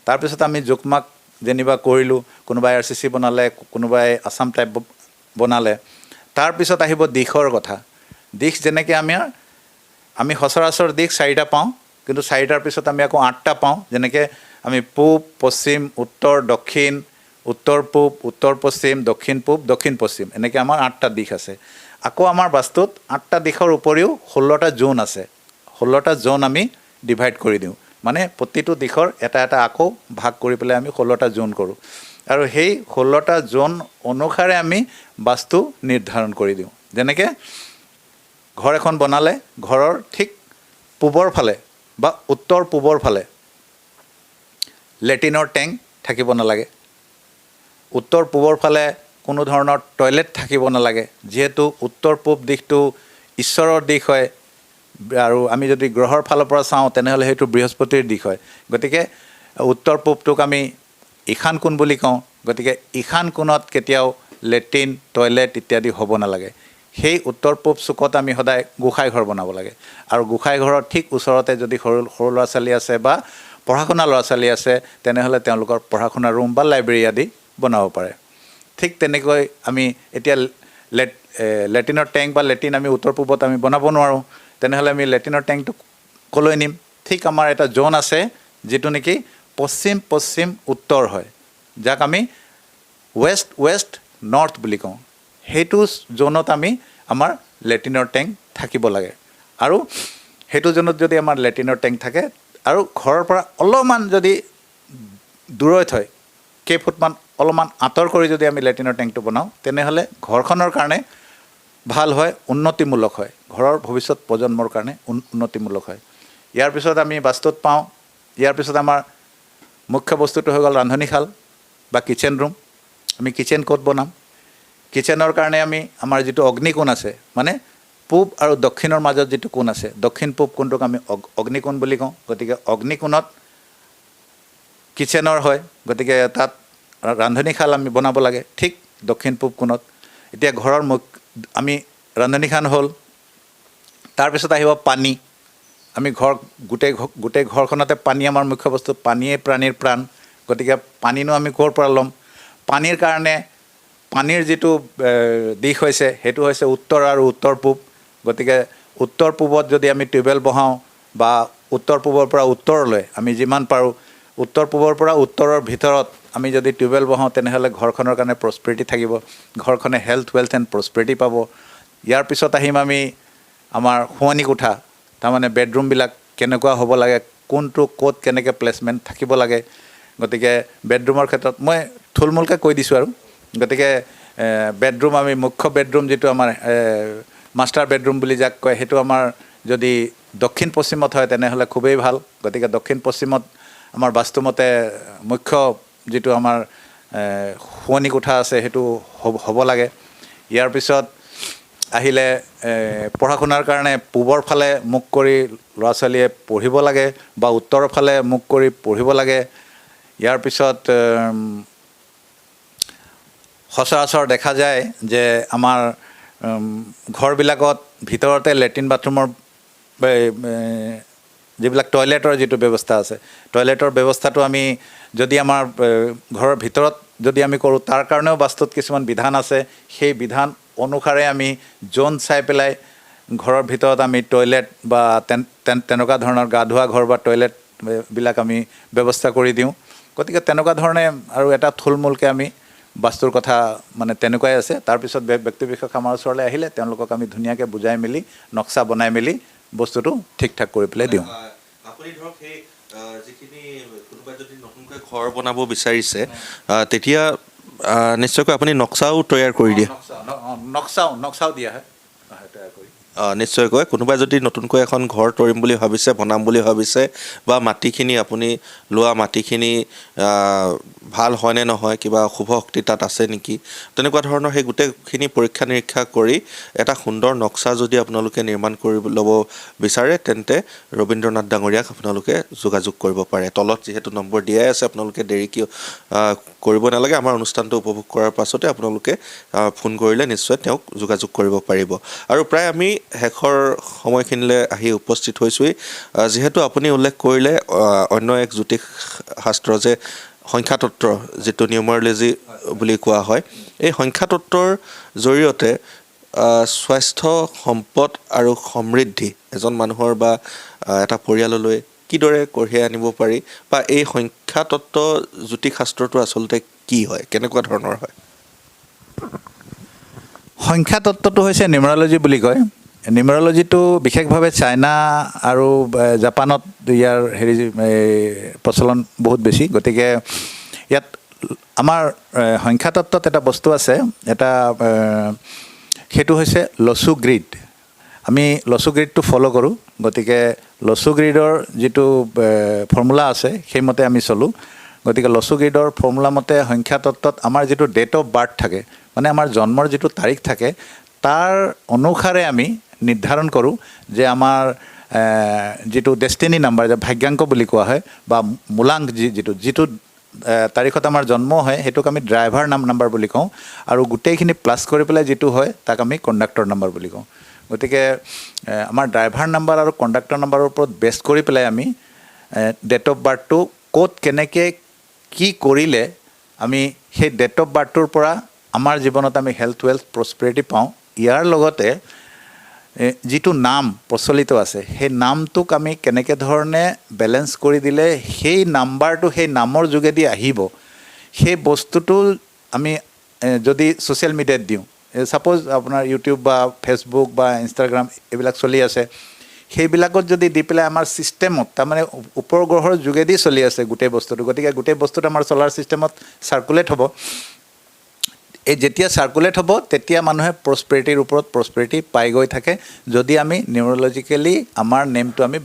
তাৰপিছত আমি জোকমাক যেনিবা কৰিলোঁ কোনোবাই RCC বনালে কোনোবাই আছাম টাইপ বনালে তাৰপিছত আহিব দিশৰ কথা দিশ যেনেকৈ আমি সচৰাচৰ দিশ 4টা পাওঁ কিন্তু 4টাৰ পিছত আমি আকৌ 8টা পাওঁ যেনেকৈ আমি পূব পশ্চিম উত্তৰ দক্ষিণ উত্তৰ পূব উত্তৰ পশ্চিম দক্ষিণ পূব দক্ষিণ পশ্চিম এনেকৈ আমাৰ 8টা দিশ আছে আকৌ আমাৰ বাস্তুত 8টা দিশৰ উপৰিও 16টা জোন আছে 16টা জোন আমি ডিভাইড কৰি দিওঁ মানে প্ৰতিটো দিশৰ এটা আকৌ ভাগ কৰি পেলাই আমি 16টা জোন কৰোঁ আৰু সেই 16টা জোন অনুসাৰে আমি বাস্তু নিৰ্ধাৰণ কৰি দিওঁ যেনেকৈ ঘৰ এখন বনালে ঘৰৰ ঠিক পূবৰ ফালে বা উত্তৰ পূবৰ ফালে লেট্ৰিনৰ টেংক থাকিব নালাগে উত্তৰ পূবৰ ফালে কোনো ধৰণৰ টয়লেট থাকিব নালাগে যিহেতু উত্তৰ পূব দিশটো ঈশ্বৰৰ দিশ হয় আৰু আমি যদি গ্ৰহৰ ফালৰ পৰা চাওঁ তেনেহ'লে সেইটো বৃহস্পতিৰ দিশ হয় গতিকে উত্তৰ পূবটোক আমি ঈশান কোণ বুলি কওঁ গতিকে ঈশান কোণত কেতিয়াও লেট্ৰিন টয়লেট ইত্যাদি হ'ব নালাগে সেই উত্তৰ পূব চুকত আমি সদায় গোসাঁই ঘৰ বনাব লাগে আৰু গোসাঁই ঘৰৰ ঠিক ওচৰতে যদি সৰু ল'ৰা ছোৱালী আছে বা পঢ়া শুনা ল'ৰা ছোৱালী আছে তেনেহ'লে তেওঁলোকৰ পঢ়া শুনা ৰুম বা লাইব্ৰেৰী আদি বনাব পাৰে ঠিক তেনেকৈ আমি এতিয়া লেট্ৰিনৰ টেংক বা লেট্ৰিন আমি উত্তৰ পূবত আমি বনাব নোৱাৰোঁ তেনেহ'লে আমি লেট্ৰিনৰ টেংকটো ক'লৈ নিম ঠিক আমাৰ এটা জোন আছে যিটো নেকি পশ্চিম পশ্চিম উত্তৰ হয় যাক আমি ৱেষ্ট নৰ্থ বুলি কওঁ সেইটো জোনত আমাৰ লেট্ৰিনৰ টেংক থাকিব লাগে আৰু সেইটো জোনত যদি আমাৰ লেট্ৰিনৰ টেংক থাকে আৰু ঘৰৰ পৰা অলপমান যদি দূৰৈত হয় কেইফুটমান অলপমান আঁতৰ কৰি যদি আমি লেট্ৰিনৰ টেংকটো বনাওঁ তেনেহ'লে ঘৰখনৰ কাৰণে ভাল হয় উন্নতিমূলক হয় ঘৰৰ ভৱিষ্যত প্ৰজন্মৰ কাৰণে উন্নতিমূলক হয় ইয়াৰ পিছত আমি বাস্তুত পাওঁ ইয়াৰ পিছত আমাৰ মুখ্য বস্তুটো হৈ গ'ল ৰান্ধনীশাল বা কিচেন ৰুম আমি কিচেন ক'ত বনাম কিচেনৰ কাৰণে আমাৰ যিটো অগ্নিকোণ আছে মানে পূব আৰু দক্ষিণৰ মাজত যিটো কোণ আছে দক্ষিণ পূব কোণটোক আমি অগ্নিকোণ বুলি কওঁ গতিকে অগ্নিকোণত কিচেনৰ হয় গতিকে তাত ৰান্ধনীশাল আমি বনাব লাগে ঠিক দক্ষিণ পূব কোণত এতিয়া ঘৰৰ আমি ৰান্ধনীশাল হ'ল তাৰপিছত আহিব পানী আমি গোটেই ঘৰখনতে পানী আমাৰ মুখ্য বস্তু পানীয়ে প্ৰাণীৰ প্ৰাণ গতিকে পানীনো আমি ক'ৰ পৰা ল'ম পানীৰ কাৰণে পানীৰ যিটো দিশ হৈছে সেইটো হৈছে উত্তৰ আৰু উত্তৰ পূব গতিকে উত্তৰ পূবত যদি আমি টিউবৱেল বহাওঁ বা উত্তৰ পূবৰ পৰা উত্তৰলৈ আমি যিমান পাৰোঁ উত্তৰ পূবৰ পৰা উত্তৰৰ ভিতৰত আমি যদি টিউবৱেল বহাওঁ তেনেহ'লে ঘৰখনৰ কাৰণে প্ৰস্পেৰিটি থাকিব ঘৰখনে হেল্থ ৱেল্থ এণ্ড প্ৰস্পেৰিটি পাব ইয়াৰ পিছত আহিম আমি আমাৰ শোৱনি কোঠা তাৰমানে বেডৰুমবিলাক কেনেকুৱা হ'ব লাগে কোনটো ক'ত কেনেকৈ প্লেচমেণ্ট থাকিব লাগে গতিকে বেডৰুমৰ ক্ষেত্ৰত মই থুলমূলকৈ কৈ দিছোঁ আৰু গতিকে বেডৰুম আমি মুখ্য বেডৰুম যিটো আমাৰ মাষ্টাৰ বেডৰুম বুলি যাক কয় সেইটো আমাৰ যদি দক্ষিণ পশ্চিমত হয় তেনেহ'লে খুবেই ভাল গতিকে দক্ষিণ পশ্চিমত আমাৰ বাস্তুমতে মুখ্য যিটো আমাৰ শোৱনি কোঠা আছে সেইটো হ'ব লাগে ইয়াৰ পিছত আহিলে পঢ়া শুনাৰ কাৰণে পূবৰ ফালে মুখ কৰি ল'ৰা ছোৱালীয়ে পঢ়িব লাগে বা উত্তৰৰ ফালে মুখ কৰি পঢ়িব লাগে ইয়াৰ পিছত সচৰাচৰ দেখা যায় যে আমাৰ ঘৰবিলাকত ভিতৰতে লেট্ৰিন বাথৰুমৰ যিবিলাক টয়লেটৰ যিটো ব্যৱস্থা আছে টয়লেটৰ ব্যৱস্থাটো আমি যদি আমাৰ ঘৰৰ ভিতৰত যদি আমি কৰোঁ তাৰ কাৰণেও বাস্তুত কিছুমান বিধান আছে সেই বিধান অনুসাৰে আমি জোন চাই পেলাই ঘৰৰ ভিতৰত আমি টয়লেট বা তেনেকুৱা ধৰণৰ গা ধোৱা ঘৰ বা টয়লেটবিলাক আমি ব্যৱস্থা কৰি দিওঁ গতিকে তেনেকুৱা ধৰণে আৰু এটা থুলমূলকৈ আমি বাস্তুৰ কথা মানে তেনেকুৱাই আছে তাৰপিছত ব্যক্তিবিশেষ আমাৰ ওচৰলৈ আহিলে তেওঁলোকক আমি ধুনীয়াকৈ বুজাই মেলি নক্সা বনাই মেলি বস্তুটো ঠিক ঠাক কৰি পেলাই দিওঁ আপুনি ধৰক সেই যিখিনি কোনোবাই যদি নতুনকৈ ঘৰ বনাব বিচাৰিছে তেতিয়া নিশ্চয়কৈ আপুনি নক্সাও তৈয়াৰ কৰি দিয়ে নক্সাও দিয়া হয় তৈয়াৰ কৰি নিশ্চয়কৈ কোনোবাই যদি নতুনকৈ এখন ঘৰ তৰিম বুলি ভাবিছে বনাম বুলি ভাবিছে বা মাটিখিনি আপুনি লোৱা মাটিখিনি ভাল হয়নে নহয় কিবা অশুভ শক্তি তাত আছে নেকি তেনেকুৱা ধৰণৰ সেই গোটেইখিনি পৰীক্ষা নিৰীক্ষা কৰি এটা সুন্দৰ নক্সা যদি আপোনালোকে নিৰ্মাণ কৰি ল'ব বিচাৰে তেন্তে ৰবীন্দ্ৰনাথ ডাঙৰীয়াক আপোনালোকে যোগাযোগ কৰিব পাৰে তলত যিহেতু নম্বৰ দিয়াই আছে আপোনালোকে দেৰি কিয় কৰিব নালাগে আমাৰ অনুষ্ঠানটো উপভোগ কৰাৰ পাছতে আপোনালোকে ফোন কৰিলে নিশ্চয় তেওঁক যোগাযোগ কৰিব পাৰিব আৰু প্ৰায় আমি শেষৰ সময়খিনিলৈ আহি উপস্থিত হৈছোঁহি যিহেতু আপুনি উল্লেখ কৰিলে অন্য এক জ্যোতিষ শাস্ত্ৰ যে সংখ্যাতত্ত্ব যিটো নিউমাৰলজি বুলি কোৱা হয় এই সংখ্যাতত্ত্বৰ জৰিয়তে স্বাস্থ্য সম্পদ আৰু সমৃদ্ধি এজন মানুহৰ বা এটা পৰিয়াললৈ কিদৰে কঢ়িয়াই আনিব পাৰি বা এই সংখ্যাতত্ত্ব জ্যোতিষ শাস্ত্ৰটো আচলতে কি হয় কেনেকুৱা ধৰণৰ হয় সংখ্যাতত্ত্বটো হৈছে নিউমাৰলজি বুলি কয় নিউমাৰলজিটো বিশেষভাৱে চাইনা আৰু জাপানত ইয়াৰ প্ৰচলন বহুত বেছি গতিকে ইয়াত আমাৰ সংখ্যাতত্ত্বত এটা বস্তু আছে এটা সেইটো হৈছে লছু গ্ৰিড আমি লছু গ্ৰিডটো ফ'ল' কৰোঁ গতিকে লছু গ্ৰিডৰ যিটো ফৰ্মুলা আছে সেইমতে আমি চলোঁ গতিকে লছু গ্ৰিডৰ ফৰ্মুলা মতে সংখ্যাতত্ত্বত আমাৰ যিটো ডেট অফ বাৰ্থ থাকে মানে আমাৰ জন্মৰ যিটো তাৰিখ থাকে তাৰ অনুসাৰে আমি নিৰ্ধাৰণ কৰোঁ যে আমাৰ যিটো ডেষ্টিনি নাম্বাৰ যে ভাগ্যাংক বুলি কোৱা হয় বা মূলাংক যিটো তাৰিখত আমাৰ জন্ম হয় সেইটোক আমি ড্ৰাইভাৰ নাম্বাৰ বুলি কওঁ আৰু গোটেইখিনি প্লাছ কৰি পেলাই যিটো হয় তাক আমি কণ্ডাক্টৰ নাম্বাৰ বুলি কওঁ গতিকে আমাৰ ড্ৰাইভাৰ নাম্বাৰ আৰু কণ্ডাক্টৰ নাম্বাৰৰ ওপৰত বেছ কৰি পেলাই আমি ডেট অফ বাৰ্থটো ক'ত কেনেকৈ কি কৰিলে আমি সেই ডেট অফ বাৰ্থটোৰ পৰা আমাৰ জীৱনত আমি হেল্থ ৱেল্থ প্ৰস্পেৰিটি পাওঁ ইয়াৰ লগতে যিটো নাম প্ৰচলিত আছে সেই নামটোক আমি কেনেকৈ ধৰণে বেলেঞ্চ কৰি দিলে সেই নাম্বাৰটো সেই নামৰ যোগেদি আহিব সেই বস্তুটো আমি যদি ছ'চিয়েল মিডিয়াত দিওঁ ছাপ'জ আপোনাৰ ইউটিউব বা ফেচবুক বা ইনষ্টাগ্ৰাম এইবিলাক চলি আছে সেইবিলাকত যদি দি পেলাই আমাৰ ছিষ্টেমত তাৰমানে ওপৰ গ্ৰহৰ যোগেদি চলি আছে গোটেই বস্তুটো গতিকে গোটেই বস্তুটো আমাৰ চলাৰ ছিষ্টেমত চাৰ্কুলেট হ'ব এই যেতিয়া চাৰ্কুলেট হ'ব তেতিয়া মানুহে প্ৰস্পেৰিটিৰ ওপৰত প্ৰস্পেৰিটি পাই গৈ থাকে যদি আমি নিউমৰলজিকেলি আমাৰ নেমটো আমি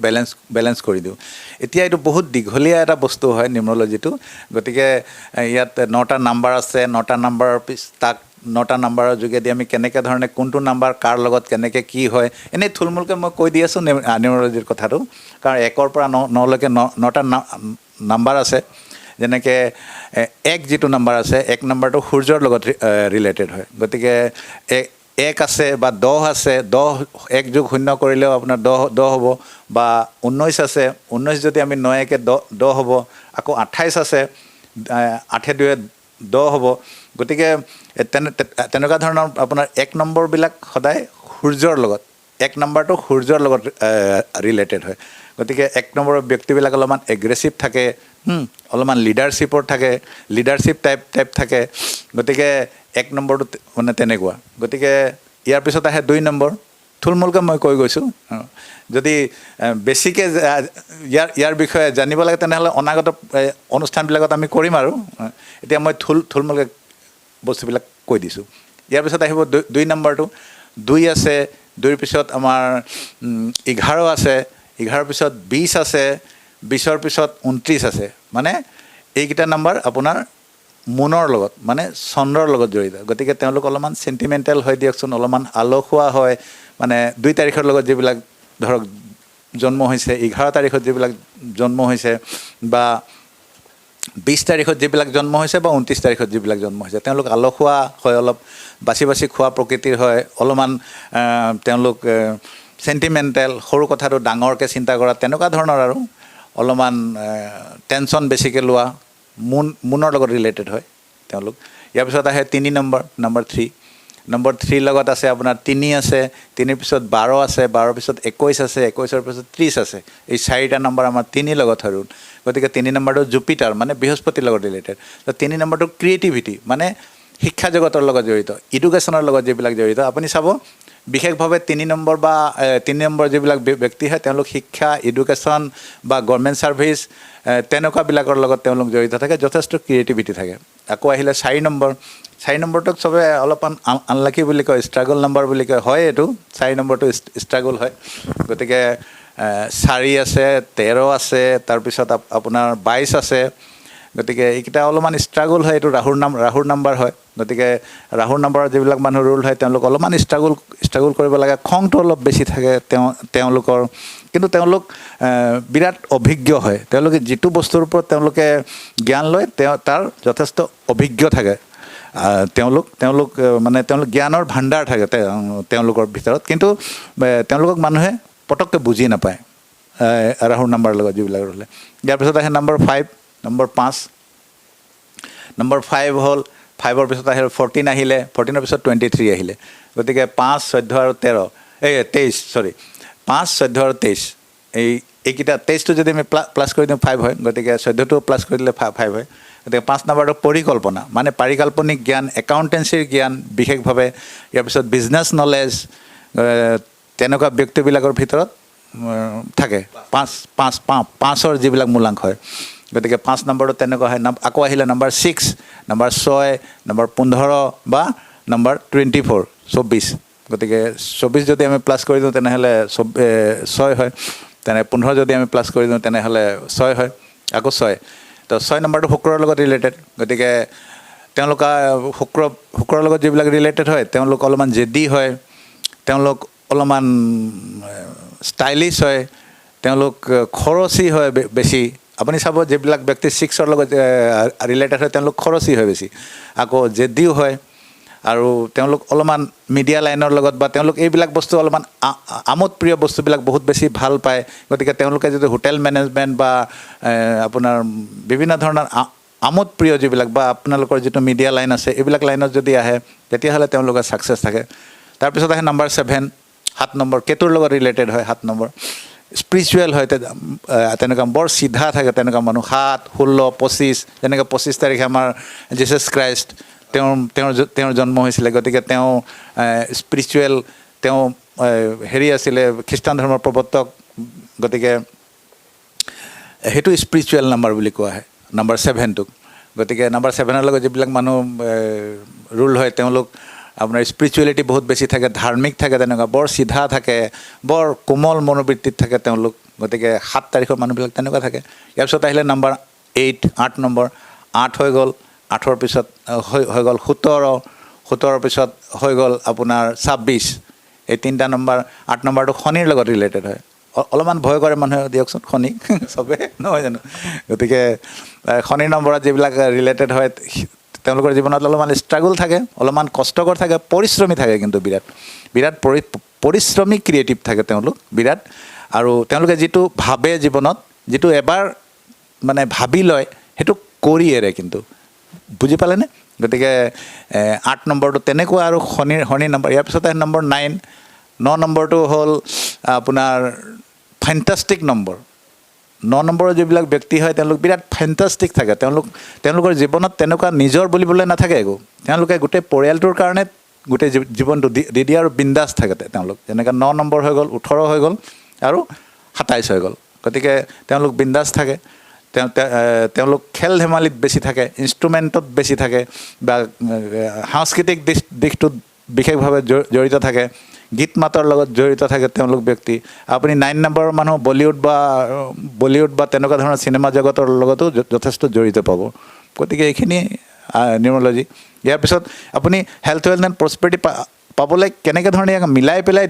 বেলেঞ্চ কৰি দিওঁ এতিয়া এইটো বহুত দীঘলীয়া এটা বস্তু হয় নিউমৰলজিটো গতিকে ইয়াত 9টা নাম্বাৰ আছে 9টা নাম্বাৰৰ তাক 9টা নাম্বাৰৰ যোগেদি আমি কেনেকৈ ধৰণে কোনটো নাম্বাৰ কাৰ লগত কেনেকৈ কি হয় এনেই থুলমূলকৈ মই কৈ দি আছোঁ নিউমৰলজিৰ কথাটো কাৰণ 1ৰ পৰা 9লৈকে 9টা নাম্বাৰ আছে যেনেকৈ 1 যিটো নাম্বাৰ আছে 1 নাম্বাৰটো সূৰ্যৰ লগত ৰিলেটেড হয় গতিকে 1 আছে বা 10 আছে 10 1 যোগ 0 কৰিলেও আপোনাৰ 10 হ'ব বা 19 আছে 19 যদি আমি 9 10 হ'ব আকৌ 28 আছে 8 2 10 হ'ব গতিকে তেনেকুৱা ধৰণৰ আপোনাৰ 1 নম্বৰবিলাক সদায় সূৰ্যৰ লগত 1 নাম্বাৰটো সূৰ্যৰ লগত ৰিলেটেড হয় গতিকে 1 নম্বৰৰ ব্যক্তিবিলাক অলপমান এগ্ৰেছিভ থাকে অলপমান লিডাৰশ্বিপৰ থাকে লিডাৰশ্বিপ টাইপ থাকে গতিকে 1 নম্বৰটো মানে তেনেকুৱা গতিকে ইয়াৰ পিছত আহে 2 নম্বৰ থুলমূলকৈ মই কৈ গৈছোঁ যদি বেছিকৈ ইয়াৰ বিষয়ে জানিব লাগে তেনেহ'লে অনাগত অনুষ্ঠানবিলাকত আমি কৰিম আৰু এতিয়া মই থুলমূলকৈ বস্তুবিলাক কৈ দিছোঁ ইয়াৰ পিছত আহিব 2 নম্বৰটো 2 আছে 2ৰ পিছত আমাৰ 11 আছে 11ৰ পিছত 20 আছে 20ৰ পিছত 29 আছে মানে এইকেইটা নাম্বাৰ আপোনাৰ মুনৰ লগত মানে চন্দ্ৰৰ লগত জড়িত গতিকে তেওঁলোক অলপমান চেণ্টিমেণ্টেল হয় দিয়কচোন অলপমান আলসুৱা হয় মানে 2 তাৰিখৰ লগত যিবিলাক ধৰক জন্ম হৈছে 11 তাৰিখত যিবিলাক জন্ম হৈছে বা 20 তাৰিখত যিবিলাক জন্ম হৈছে বা 29 তাৰিখত যিবিলাক জন্ম হৈছে তেওঁলোক আলসুৱা হয় অলপ বাছি খোৱা প্ৰকৃতিৰ হয় অলপমান তেওঁলোক চেণ্টিমেণ্টেল সৰু কথাটো ডাঙৰকৈ চিন্তা কৰা তেনেকুৱা ধৰণৰ আৰু অলপমান টেনশ্যন বেছিকৈ লোৱা মুনৰ লগত ৰিলেটেড হয় তেওঁলোক ইয়াৰ পিছত আহে 3 নম্বৰ 3 লগত আছে আপোনাৰ 3 আছে 3ৰ পিছত 12 আছে 12ৰ পিছত 21 আছে 21ৰ পিছত 30 আছে এই 4টা নম্বৰ আমাৰ 3 লগত হয় গতিকে 3 নম্বৰটো জুপিটাৰ মানে বৃহস্পতিৰ লগত ৰিলেটেড তো 3 নম্বৰটো ক্ৰিয়েটিভিটি মানে শিক্ষা জগতৰ লগত জড়িত এডুকেশ্যনৰ লগত যিবিলাক জড়িত আপুনি চাব বিশেষভাৱে 3 নম্বৰ বা 3 নম্বৰ যিবিলাক ব্যক্তি হয় তেওঁলোক শিক্ষা এডুকেশ্যন বা গভৰ্ণমেণ্ট ছাৰ্ভিচ তেনেকুৱাবিলাকৰ লগত তেওঁলোক জড়িত থাকে যথেষ্ট ক্ৰিয়েটিভিটি থাকে আকৌ আহিলে 4 নম্বৰটোক চবে অলপমান আনলাকি বুলি কয় ষ্ট্ৰাগল নম্বৰ বুলি কয় হয় এইটো 4 নম্বৰটো ষ্ট্ৰাগল হয় গতিকে 4 আছে 13 আছে তাৰপিছত আপোনাৰ 22 আছে গতিকে এইকেইটা অলপমান ষ্ট্ৰাগল হয় এইটো ৰাহুৰ নাম্বাৰ হয় গতিকে ৰাহুৰ নাম্বাৰৰ যিবিলাক মানুহ ৰুল হয় তেওঁলোক অলপমান ষ্ট্ৰাগল কৰিব লাগে খংটো অলপ বেছি থাকে তেওঁলোকৰ কিন্তু তেওঁলোক বিৰাট অভিজ্ঞ হয় তেওঁলোকে যিটো বস্তুৰ ওপৰত তেওঁলোকে জ্ঞান লয় তাৰ যথেষ্ট অভিজ্ঞ থাকে তেওঁলোক জ্ঞানৰ ভাণ্ডাৰ থাকে তেওঁলোকৰ ভিতৰত কিন্তু তেওঁলোকক মানুহে পটককৈ বুজি নাপায় ৰাহুৰ নাম্বাৰৰ লগত যিবিলাক ৰুলে ইয়াৰ পিছত আহে নম্বৰ 5 নম্বৰ 5 হ'ল 5ৰ পিছত আহিল 14 আহিলে 14ৰ পিছত 23 আহিলে গতিকে 5 14 আৰু 23 5 14 আৰু 23 এইকেইটা 23টো যদি আমি প্লাছ কৰি দিওঁ 5 হয় গতিকে 14টো প্লাছ কৰি দিলে 5 হয় গতিকে 5 নম্বৰটো পৰিকল্পনা মানে পাৰিকল্পনিক জ্ঞান একাউণ্টেঞ্চিৰ জ্ঞান বিশেষভাৱে ইয়াৰ পিছত বিজনেছ নলেজ তেনেকুৱা ব্যক্তিবিলাকৰ ভিতৰত থাকে 5ৰ যিবিলাক মূলাংশ হয় গতিকে 5 নম্বৰটো তেনেকুৱা হয় আকৌ আহিলে নম্বৰ 6 নম্বৰ 6 নম্বৰ 15 বা নম্বৰ 24 গতিকে 24 যদি আমি প্লাছ কৰি দিওঁ তেনেহ'লে 6 হয় তেনে 15 যদি আমি প্লাছ কৰি দিওঁ তেনেহ'লে 6 হয় আকৌ 6 তো 6 নম্বৰটো শুক্ৰৰ লগত ৰিলেটেড গতিকে তেওঁলোক শুক্ৰৰ লগত যিবিলাক ৰিলেটেড হয় তেওঁলোক অলপমান জেদি হয় তেওঁলোক অলপমান ষ্টাইলিছ হয় তেওঁলোক খৰচী হয় বেছি আপুনি চাব যিবিলাক ব্যক্তি 6ৰ লগত ৰিলেটেড হয় তেওঁলোক খৰচী হয় বেছি আকৌ জেদিও হয় আৰু তেওঁলোক অলপমান মিডিয়া লাইনৰ লগত বা তেওঁলোক এইবিলাক বস্তু অলপমান আমোদপ্ৰিয় বস্তুবিলাক বহুত বেছি ভাল পায় গতিকে তেওঁলোকে যদি হোটেল মেনেজমেণ্ট বা আপোনাৰ বিভিন্ন ধৰণৰ আমোদপ্ৰিয় যিবিলাক বা আপোনালোকৰ যিটো মিডিয়া লাইন আছে এইবিলাক লাইনত যদি আহে তেতিয়াহ'লে তেওঁলোকৰ ছাকচেছ থাকে তাৰপিছত আহে নম্বৰ 7 নম্বৰ কেতুৰ লগত ৰিলেটেড হয় 7 নম্বৰ স্পিৰিচুৱেল হয় তেনেকুৱা বৰ চিধা থাকে তেনেকুৱা মানুহ 7 16 25 যেনেকৈ 25 তাৰিখে আমাৰ জিছাছ ক্ৰাইষ্ট তেওঁৰ জন্ম হৈছিলে গতিকে তেওঁ স্পিৰিচুৱেল তেওঁ আছিলে খ্ৰীষ্টান ধৰ্মৰ প্ৰৱৰ্তক গতিকে সেইটো স্পিৰিচুৱেল নাম্বাৰ বুলি কোৱা হয় নম্বৰ 7টোক গতিকে নম্বৰ 7ৰ লগত যিবিলাক মানুহ ৰুল হয় তেওঁলোক আপোনাৰ স্পিৰিচুৱেলিটি বহুত বেছি থাকে ধাৰ্মিক থাকে তেনেকুৱা বৰ চিধা থাকে বৰ কোমল মনোবৃত্তিত থাকে তেওঁলোক গতিকে 7 তাৰিখৰ মানুহবিলাক তেনেকুৱা থাকে ইয়াৰ পিছত আহিলে নম্বৰ 8 নম্বৰ 8 হৈ গ'ল 8ৰ পিছত হৈ গ'ল 17ৰ পিছত হৈ গ'ল আপোনাৰ 26 এই 3টা নম্বৰ 8 নম্বৰটো শনিৰ লগত ৰিলেটেড হয় অলপমান ভয় কৰে মানুহে দিয়কচোন শনি চবে নহয় জানো গতিকে শনিৰ নম্বৰত যিবিলাক ৰিলেটেড হয় তেওঁলোকৰ জীৱনত অলপমান ষ্ট্ৰাগল থাকে অলপমান কষ্টকৰ থাকে পৰিশ্ৰমী থাকে কিন্তু বিৰাট পৰিশ্ৰমী ক্ৰিয়েটিভ থাকে তেওঁলোক বিৰাট আৰু তেওঁলোকে যিটো ভাবে জীৱনত যিটো এবাৰ মানে ভাবি লয় সেইটো কৰি এৰে কিন্তু বুজি পালেনে গতিকে 8 নম্বৰটো তেনেকুৱা আৰু শনি নম্বৰ ইয়াৰ পিছত নম্বৰ 9 নম্বৰটো হ'ল আপোনাৰ ফেণ্টাষ্টিক নম্বৰ 9 নম্বৰৰ যিবিলাক ব্যক্তি হয় তেওঁলোক বিৰাট ফেণ্টাষ্টিক থাকে তেওঁলোকৰ জীৱনত তেনেকুৱা নিজৰ বুলিবলৈ নাথাকে একো তেওঁলোকে গোটেই পৰিয়ালটোৰ কাৰণে গোটেই জীৱনটো দি দিয়ে আৰু বিন্দাছ থাকে তেওঁলোক যেনেকৈ 9 নম্বৰ হৈ গ'ল 18 হৈ গ'ল আৰু 27 হৈ গ'ল গতিকে তেওঁলোক বিন্দাছ থাকে তেওঁলোক খেল ধেমালিত বেছি থাকে ইনষ্ট্ৰুমেণ্টত বেছি থাকে বা সাংস্কৃতিক দিশটোত বিশেষভাৱে জড়িত থাকে গীত মাতৰ লগত জড়িত থাকে তেওঁলোক ব্যক্তি আপুনি 9 নম্বৰৰ মানুহ বলিউড বা তেনেকুৱা ধৰণৰ চিনেমা জগতৰ লগতো যথেষ্ট জড়িত পাব গতিকে এইখিনি নিউমৰলজি ইয়াৰ পিছত আপুনি হেল্থ ৱেলথ এণ্ড প্ৰস্পেৰিটি পাবলৈ কেনেকৈ ধৰণে মিলাই পেলাই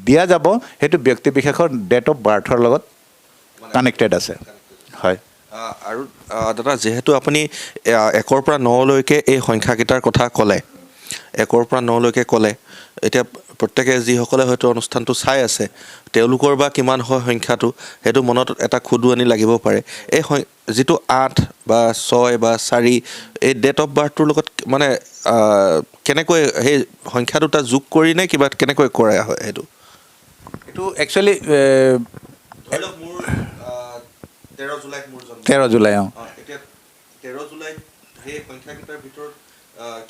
দিয়া যাব সেইটো ব্যক্তি বিশেষৰ ডেট অফ বাৰ্থৰ লগত কানেক্টেড আছে হয় আৰু দাদা যিহেতু আপুনি 1ৰ পৰা 9লৈকে এই সংখ্যাকেইটাৰ কথা ক'লে 1ৰ পৰা 9লৈকে ক'লে এতিয়া প্ৰত্যেকে যিসকলে হয়তো অনুষ্ঠানটো চাই আছে তেওঁলোকৰ বা কিমান হয় সংখ্যাটো সেইটো মনত এটা খুদুৱনি লাগিব পাৰে এই যিটো 8 বা 6 বা 4 এই ডেট অফ বাৰ্থটোৰ লগত মানে কেনেকৈ সেই সংখ্যা দুটা যোগ কৰি নে কিবা কেনেকৈ কৰা হয় সেইটো একচুৱেলি 13 জুলাই এতিয়া 13 জুলাই সেই সংখ্যাকেইটাৰ ভিতৰত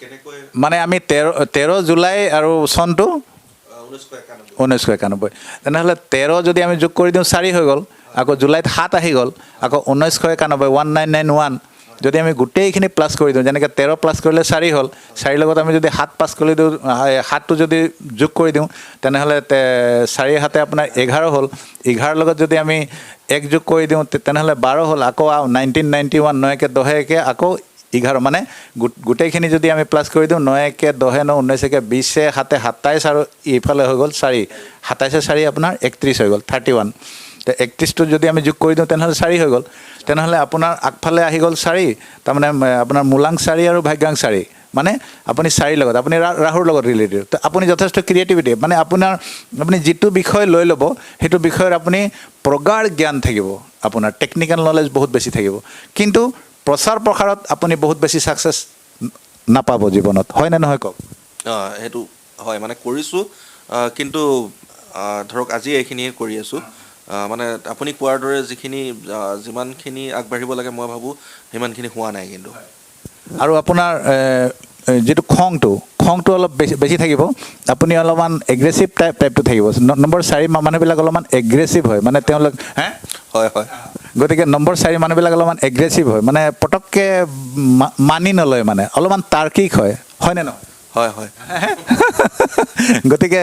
কেনেকৈ মানে আমি 13 জুলাই আৰু চনটো 1991 তেনেহ'লে 13 যদি আমি যোগ কৰি দিওঁ 4 হৈ গ'ল আকৌ জুলাইত 7 আহি গ'ল আকৌ 1991 1991 যদি আমি গোটেইখিনি প্লাছ কৰি দিওঁ যেনেকৈ 13 প্লাছ কৰিলে 4 হ'ল 4 লগত আমি যদি 7 প্লাছ কৰি দিওঁ 7টো যদি যোগ কৰি দিওঁ তেনেহ'লে 4 7 আপোনাৰ 11 হ'ল 11 লগত যদি আমি 1 যোগ কৰি দিওঁ তেনেহ'লে 12 হ'ল আকৌ 1991 9 কে 10 কে আকৌ 11 মানে গোটেইখিনি যদি আমি প্লাছ কৰি দিওঁ 9 কে 10 9 19 কে 20 7 27 আৰু ইফালে হৈ গ'ল 4 27 4 আপোনাৰ 31 হৈ গ'ল 31 তো 31টো যদি আমি যোগ কৰি দিওঁ তেনেহ'লে 4 হৈ গ'ল তেনেহ'লে আপোনাৰ আগফালে আহি গ'ল 4 তাৰমানে আপোনাৰ মূলাং 4 আৰু ভাগ্যাং 4 মানে আপুনি 4 লগত আপুনি ৰাহুৰ লগত ৰিলেটেড তো আপুনি যথেষ্ট ক্ৰিয়েটিভিটি মানে আপুনি যিটো বিষয় লৈ ল'ব সেইটো বিষয়ৰ আপুনি প্ৰগাঢ় জ্ঞান থাকিব আপোনাৰ টেকনিক্যাল নলেজ বহুত বেছি থাকিব কিন্তু প্ৰচাৰ প্ৰসাৰত আপুনি বহুত বেছি সাকসেছ নাপাব জীৱনত হয় নে নহয় কওক সেইটো হয় মানে কৰিছোঁ কিন্তু ধৰক আজি এইখিনিয়ে কৰি আছোঁ মানে আপুনি কোৱাৰ দৰে যিমানখিনি আগবাঢ়িব লাগে মই ভাবোঁ সিমানখিনি হোৱা নাই কিন্তু আৰু আপোনাৰ যেটো খংটো অলপ বেছি থাকিব আপুনি অলপমান এগ্ৰেছিভ টাইপটো থাকিব নম্বৰ 4 মানুহবিলাক অলপমান এগ্ৰেছিভ হয় মানে তেওঁলোক হয় গতিকে নম্বৰ 4 মানুহবিলাক অলপমান এগ্ৰেছিভ হয় মানে পটককৈ মানি নলয় মানে অলপমান তাৰ্কিক হয়নে নহয় হয় গতিকে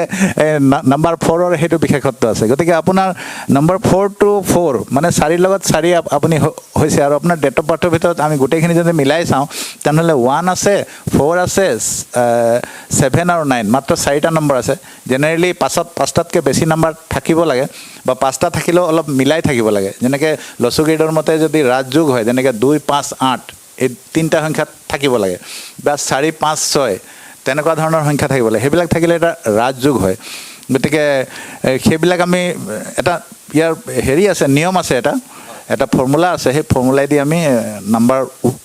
নাম্বাৰ 4ৰ সেইটো বিশেষত্ব আছে গতিকে আপোনাৰ নম্বৰ 4 to 4 মানে 4 লগত 4 আপুনি হৈছে আৰু আপোনাৰ ডেট অফ বাৰ্থৰ ভিতৰত আমি গোটেইখিনি যদি মিলাই চাওঁ তেনেহ'লে 1 আছে 4 আছে 7 আৰু 9 মাত্ৰ 4টা নম্বৰ আছে জেনেৰেলি 5টাতকৈ বেছি নম্বৰ থাকিব লাগে বা 5টা থাকিলেও অলপ মিলাই থাকিব লাগে যেনেকৈ লছু গ্ৰেডৰ মতে যদি ৰাজযোগ হয় যেনেকৈ 2 5 8 এই 3টা সংখ্যা থাকিব লাগে বা 4 5 6 তেনেকুৱা ধৰণৰ সংখ্যা থাকিব লাগে সেইবিলাক থাকিলে এটা ৰাজযোগ হয় গতিকে সেইবিলাক আমি এটা ইয়াৰ হেৰি আছে নিয়ম আছে এটা ফৰ্মুলা আছে সেই ফৰ্মুলাই দি আমি নাম্বাৰ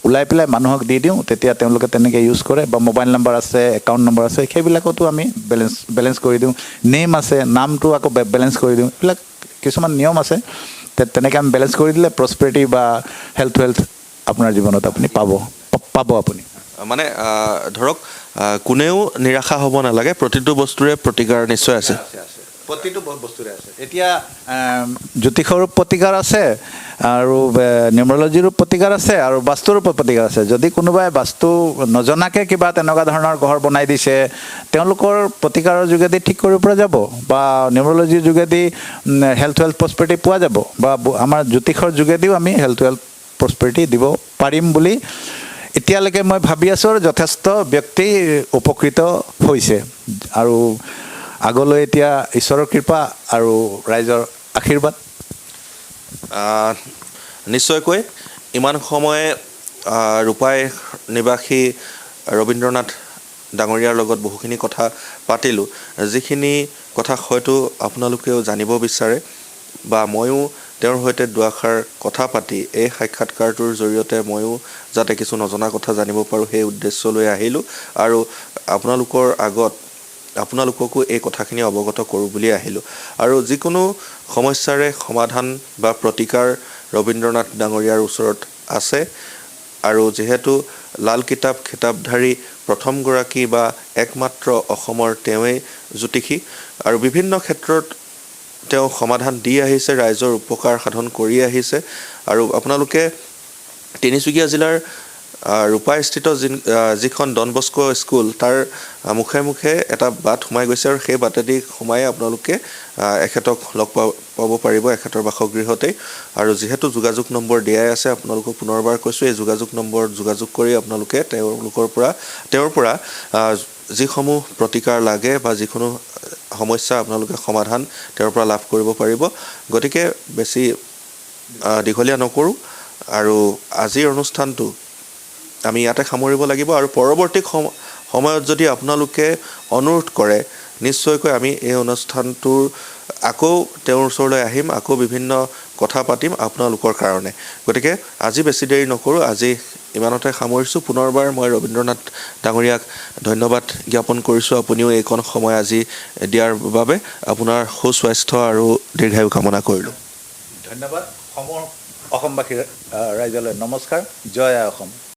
ওলাই পেলাই মানুহক দি দিওঁ তেতিয়া তেওঁলোকে তেনেকৈ ইউজ কৰে বা মোবাইল নাম্বাৰ আছে একাউণ্ট নম্বৰ আছে সেইবিলাকতো আমি বেলেঞ্চ কৰি দিওঁ নেম আছে নামটো আকৌ বেলেঞ্চ কৰি দিওঁ এইবিলাক কিছুমান নিয়ম আছে তেনেকৈ আমি বেলেঞ্চ কৰি দিলে প্ৰস্পেৰিটি বা হেল্থ আপোনাৰ জীৱনত আপুনি পাব আপুনি মানে ধৰক কোনেও নিৰাশা হ'ব নালাগে প্ৰতিটো বস্তুৰে প্ৰতিকাৰ নিশ্চয় আছে প্ৰতিটো বস্তুৰে আছে এতিয়া জ্যোতিষৰো প্ৰতিকাৰ আছে আৰু নিউমেৰলজিৰো প্ৰতিকাৰ আছে আৰু বাস্তুৰো প্ৰতিকাৰ আছে যদি কোনোবাই বাস্তু নজনাকৈ কিবা তেনেকুৱা ধৰণৰ ঘৰ বনাই দিছে তেওঁলোকৰ প্ৰতিকাৰৰ যোগেদি ঠিক কৰিব পৰা যাব বা নিউমেৰলজিৰ যোগেদি হেল্থ প্ৰস্পেৰিটি পোৱা যাব বা আমাৰ জ্যোতিষৰ যোগেদিও আমি হেল্থ প্ৰস্পেৰিটি দিব পাৰিম বুলি এতিয়ালৈকে মই ভাবি আছোঁ আৰু যথেষ্ট ব্যক্তি উপকৃত হৈছে আৰু আগলৈ এতিয়া ঈশ্বৰৰ কৃপা আৰু ৰাইজৰ আশীৰ্বাদ নিশ্চয়কৈ ইমান সময় ৰূপাই নিবাসী ৰবীন্দ্ৰনাথ ডাঙৰীয়াৰ লগত বহুখিনি কথা পাতিলোঁ যিখিনি কথা হয়তো আপোনালোকেও জানিব বিচাৰে বা ময়ো তেওঁৰ সৈতে দুআষাৰ কথা পাতি এই সাক্ষাৎকাৰটোৰ জৰিয়তে ময়ো যাতে কিছু নজনা কথা জানিব পাৰোঁ সেই উদ্দেশ্য লৈ আহিলোঁ আৰু আপোনালোকৰ আগত আপোনালোককো এই কথাখিনি অৱগত কৰোঁ বুলি আহিলোঁ আৰু যিকোনো সমস্যাৰে সমাধান বা প্ৰতিকাৰ ৰবীন্দ্ৰনাথ ডাঙৰীয়াৰ ওচৰত আছে আৰু যিহেতু লাল কিতাপ খিতাপধাৰী প্ৰথমগৰাকী বা একমাত্ৰ অসমৰ তেওঁৱেই জ্যোতিষী আৰু বিভিন্ন ক্ষেত্ৰত তেওঁ সমাধান দি আহিছে ৰাইজৰ উপকাৰ সাধন কৰি আহিছে আৰু আপোনালোকে তিনিচুকীয়া জিলাৰ ৰূপাইস্থিত যিখন ডন বস্কো স্কুল তাৰ মুখে মুখে এটা বাট সোমাই গৈছে আৰু সেই বাটেদি সোমাই আপোনালোকে এখেতক লগ পাব পাৰিব এখেতৰ বাসগৃহতেই আৰু যিহেতু যোগাযোগ নম্বৰ দিয়াই আছে আপোনালোকক পুনৰবাৰ কৈছোঁ এই যোগাযোগ নম্বৰত যোগাযোগ কৰি আপোনালোকে তেওঁৰ পৰা যিসমূহ প্ৰতিকাৰ লাগে বা যিকোনো সমস্যা আপোনালোকে সমাধান তেওঁৰ পৰা লাভ কৰিব পাৰিব গতিকে বেছি দীঘলীয়া নকৰোঁ আৰু আজিৰ অনুষ্ঠানটো আমি ইয়াতে সামৰিব লাগিব আৰু পৰৱৰ্তী সময়ত যদি আপোনালোকে অনুৰোধ কৰে নিশ্চয়কৈ আমি এই অনুষ্ঠানটোৰ আকৌ তেওঁৰ ওচৰলৈ আহিম আকৌ বিভিন্ন কথা পাতিম আপোনালোকৰ কাৰণে গতিকে আজি বেছি দেৰি নকৰোঁ আজি ইমানতে সামৰিছোঁ পুনৰবাৰ মই ৰবীন্দ্ৰনাথ ডাঙৰীয়াক ধন্যবাদ জ্ঞাপন কৰিছোঁ আপুনিও এইকণ সময় আজি দিয়াৰ বাবে আপোনাৰ সুস্বাস্থ্য আৰু দীৰ্ঘায়ু কামনা কৰিলোঁ ধন্যবাদ অসমবাসী ৰাইজলৈ নমস্কাৰ জয় আই অসম